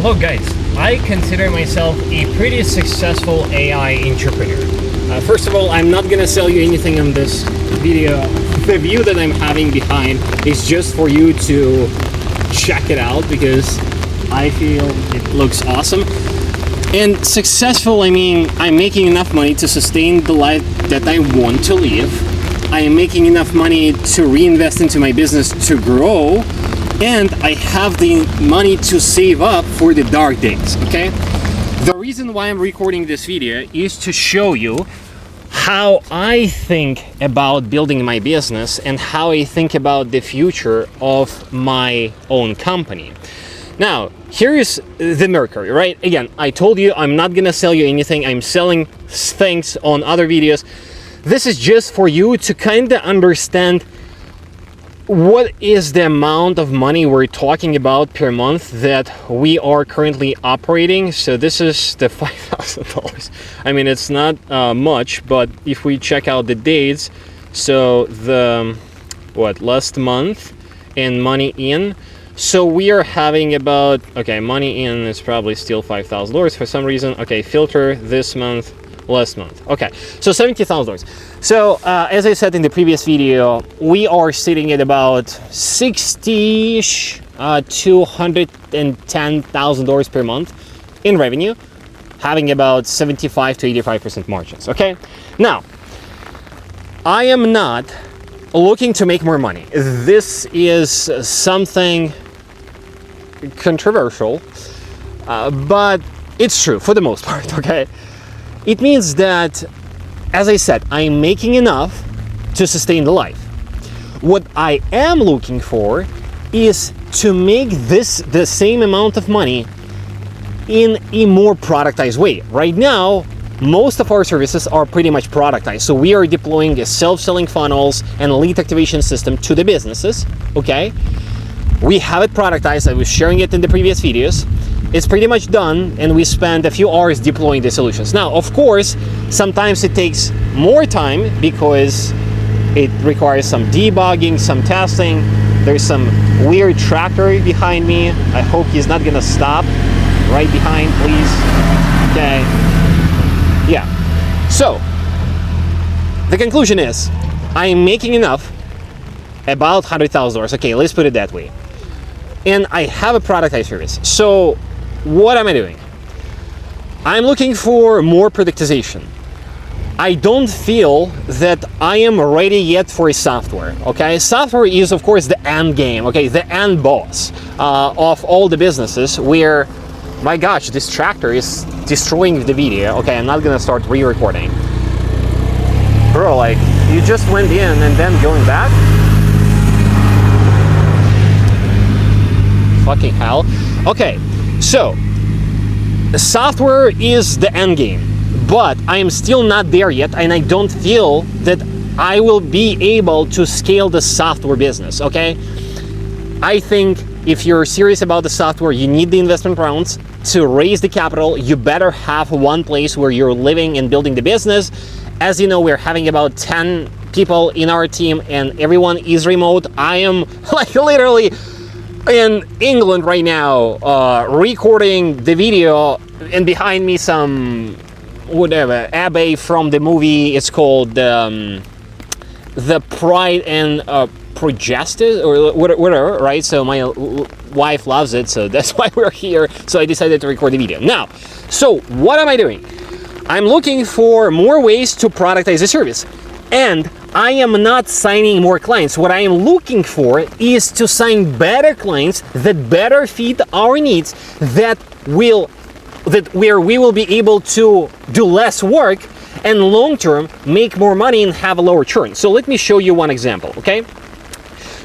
Look guys, I consider myself a pretty successful AI entrepreneur. First of all, I'm not gonna sell you anything on this video. The view that I'm having behind is just for you to check it out because I feel it looks awesome. And successful, I mean, I'm making enough money to sustain the life that I want to live. I am making enough money to reinvest into my business to grow. And I have the money to save up for the dark days, okay? The reason why I'm recording this video is to show you how I think about building my business and how I think about the future of my own company. Now, here is the Mercury, right? Again, I told you I'm not gonna sell you anything. I'm selling things on other videos. This is just for you to kind of understand what is the amount of money we're talking about per month that we are currently operating. So this is the $5,000. I mean, it's not much, but if we check out the dates, so the last month and money in, so we are having about, okay, money in is probably still $5,000 for some reason. Okay, filter this month, last month. Okay, so $70,000. So as I said in the previous video, we are sitting at about $60-ish to $110,000 per month in revenue, having about 75 to 85% margins. Okay, now I am not looking to make more money. This is something controversial, but it's true for the most part. Okay, it means that, as I said, I'm making enough to sustain the life. What I am looking for is to make this the same amount of money in a more productized way. Right now, most of our services are pretty much productized. So we are deploying a self-selling funnels and lead activation system to the businesses, okay? We have it productized. I was sharing it in the previous videos. It's pretty much done, and we spend a few hours deploying the solutions. Now, of course, sometimes it takes more time because it requires some debugging, some testing. There's some weird tracker behind me. I hope he's not gonna stop right behind, please. Okay. Yeah. So, the conclusion is, I'm making enough, about $100,000. Okay, let's put it that way. And I have a productized service. So, what am I doing? I'm looking for more productization. I don't feel that I am ready yet for a software, okay? Software is, of course, the end game, okay? The end boss of all the businesses where, my gosh, this tractor is destroying the video. Okay, I'm not gonna start re-recording. Bro, like, you just went in and then going back? Fucking hell. Okay. So, software is the end game, but I am still not there yet, and I don't feel that I will be able to scale the software business, okay? I think if you're serious about the software, you need the investment rounds to raise the capital. You better have one place where you're living and building the business. As you know, we're having about 10 people in our team, and everyone is remote. I am like literally in England right now, recording the video, and behind me some whatever Abbey from the movie. It's called the Pride and Prejudice or whatever, right? So my wife loves it, so that's why we're here. So I decided to record the video. Now, so what am I doing? I'm looking for more ways to productize the service, and I am not signing more clients. What I am looking for is to sign better clients that better fit our needs, where we will be able to do less work and long term make more money and have a lower churn. So let me show you one example, okay?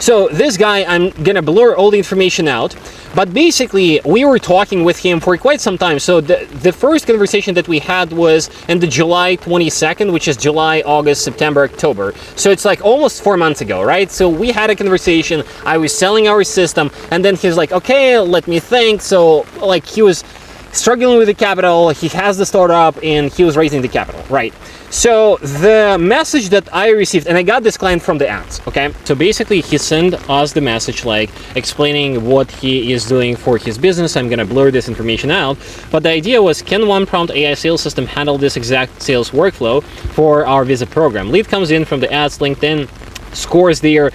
So this guy, I'm gonna blur all the information out, but basically we were talking with him for quite some time. So the first conversation that we had was in the July 22nd, which is July, August, September, October. So it's like almost 4 months ago, right? So we had a conversation, I was selling our system, and then he's like, okay, let me think. So like he was struggling with the capital. He has the startup and he was raising the capital, right? So the message that I received, and I got this client from the ads, okay? So basically he sent us the message like explaining what he is doing for his business. I'm gonna blur this information out, but the idea was, can OnePrompt AI sales system handle this exact sales workflow for our Visit program? Lead comes in from the ads, LinkedIn, scores their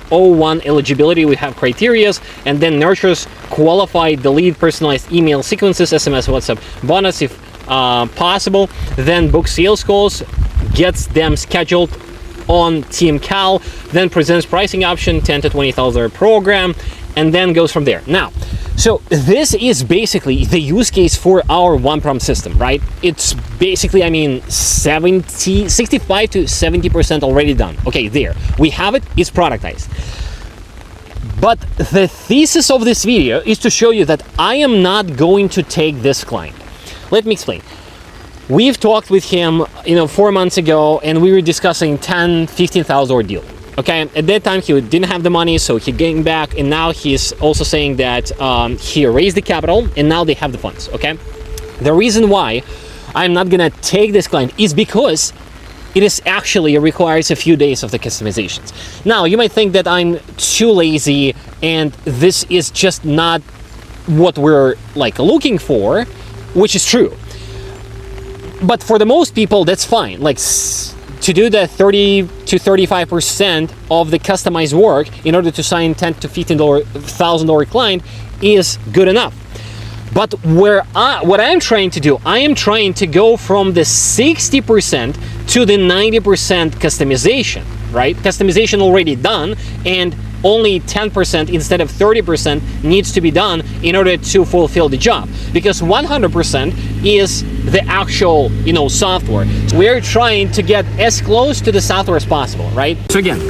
O1 eligibility, we have criterias, and then nurtures qualified the lead personalized email sequences, SMS, WhatsApp bonus if possible, then books sales calls, gets them scheduled on TeamCal, then presents pricing option, $10,000 to $20,000 program, and then goes from there. Now, so this is basically the use case for our OnePrompt system, right? It's basically, I mean, 65 to 70% already done. Okay, there, we have it, it's productized. But the thesis of this video is to show you that I am not going to take this client. Let me explain. We've talked with him, 4 months ago, and we were discussing $10,000-$15,000 deal. Okay, at that time he didn't have the money, so he came back, and now he's also saying that he raised the capital and now they have the funds. Okay, the reason why I'm not gonna take this client is because it is actually requires a few days of the customizations. Now you might think that I'm too lazy and this is just not what we're like looking for, which is true. But for the most people, that's fine. Like, to do the 30 to 35% of the customized work in order to sign $10,000 to $15,000 client is good enough. But what I'm trying to do, I am trying to go from the 60% to the 90% customization, right? Customization already done, and only 10% instead of 30% needs to be done in order to fulfill the job, because 100% is the actual, software. So we're trying to get as close to the software as possible, right? So again,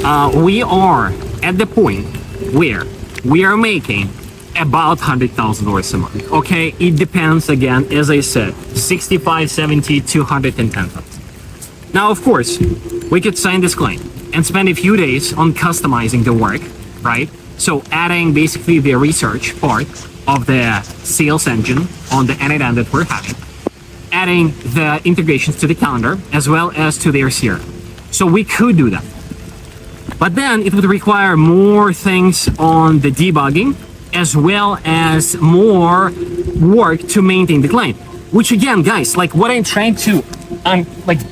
we are at the point where we are making about $100,000 a month. Okay, it depends, again, as I said, 65, 70, 210,000. Now, of course, we could sign this client and spend a few days on customizing the work, right? So adding basically the research part of the sales engine on the end-to-end that we're having, adding the integrations to the calendar as well as to their CRM. So we could do that. But then it would require more things on the debugging as well as more work to maintain the client. Which again, guys, like what I'm trying to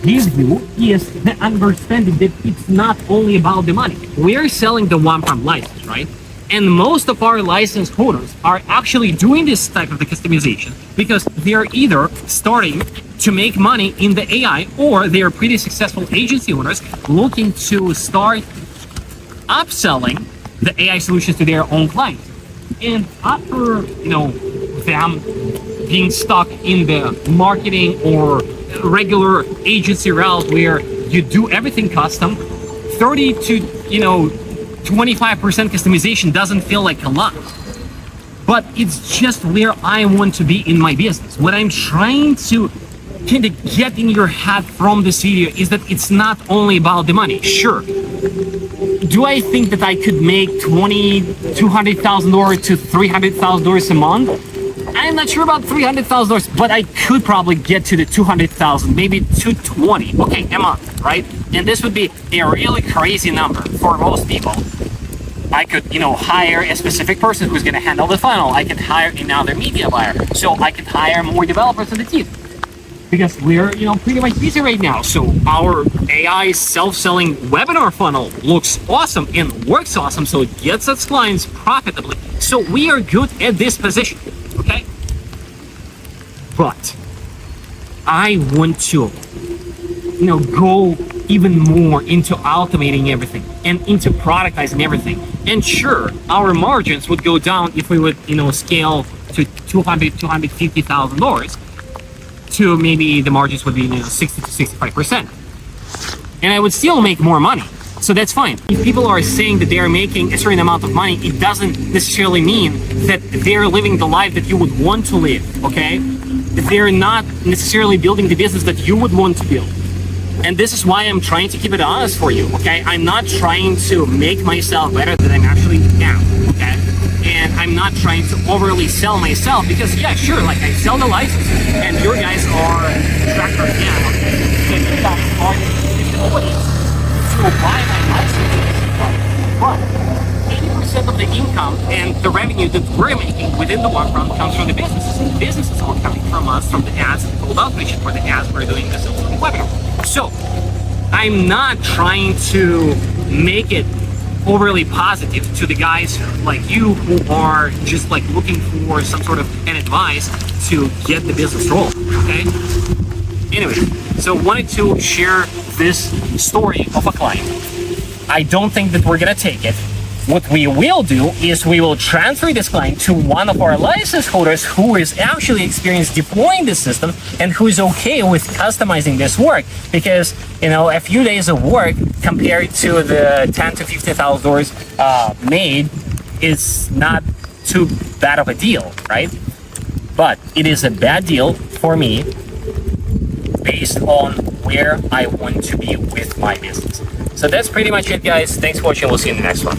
give you is the understanding that it's not only about the money. We're selling the OnePrompt license, right? And most of our license holders are actually doing this type of the customization because they're either starting to make money in the AI, or they're pretty successful agency owners looking to start upselling the AI solutions to their own clients. And after, them being stuck in the marketing or regular agency route where you do everything custom, 30 to 25% customization doesn't feel like a lot, but it's just where I want to be in my business. What I'm trying to kind of get in your head from this video is that it's not only about the money. Sure, do I think that I could make $200,000 to $300,000 a month? I'm not sure about $300,000, but I could probably get to the 200,000, maybe 220, okay, a month, right? And this would be a really crazy number for most people. I could, hire a specific person who's going to handle the funnel. I could hire another media buyer, so I could hire more developers on the team. Because we're, pretty much busy right now. So our AI self-selling webinar funnel looks awesome and works awesome, so it gets us clients profitably. So we are good at this position. Okay, but I want to, go even more into automating everything and into productizing everything. And sure, our margins would go down if we would, scale to $250,000 to maybe the margins would be 60 to 65%, and I would still make more money. So that's fine. If people are saying that they are making a certain amount of money, it doesn't necessarily mean that they're living the life that you would want to live, okay? They're not necessarily building the business that you would want to build. And this is why I'm trying to keep it honest for you, okay? I'm not trying to make myself better than I actually am, okay? and I'm not trying to overly sell myself, because yeah, sure, like I sell the license and your guys are tracker down, so you guys are the employees to buy my licenses, but 80% of the income and the revenue that we're making within the Walkaround comes from the businesses, and the businesses are coming from us, from the ads, the cold outreach, for the ads we're doing the sales webinar. So I'm not trying to make it overly positive to the guys like you who are just like looking for some sort of an advice to get the business rolling, okay? Anyway, so wanted to share this story of a client. I don't think that we're gonna take it. What we will do is we will transfer this client to one of our license holders who is actually experienced deploying this system and who is okay with customizing this work, because you know, a few days of work compared to the $10,000 to $50,000 made is not too bad of a deal, right? But it is a bad deal for me based on where I want to be with my business. So that's pretty much it, guys. Thanks for watching. We'll see you in the next one.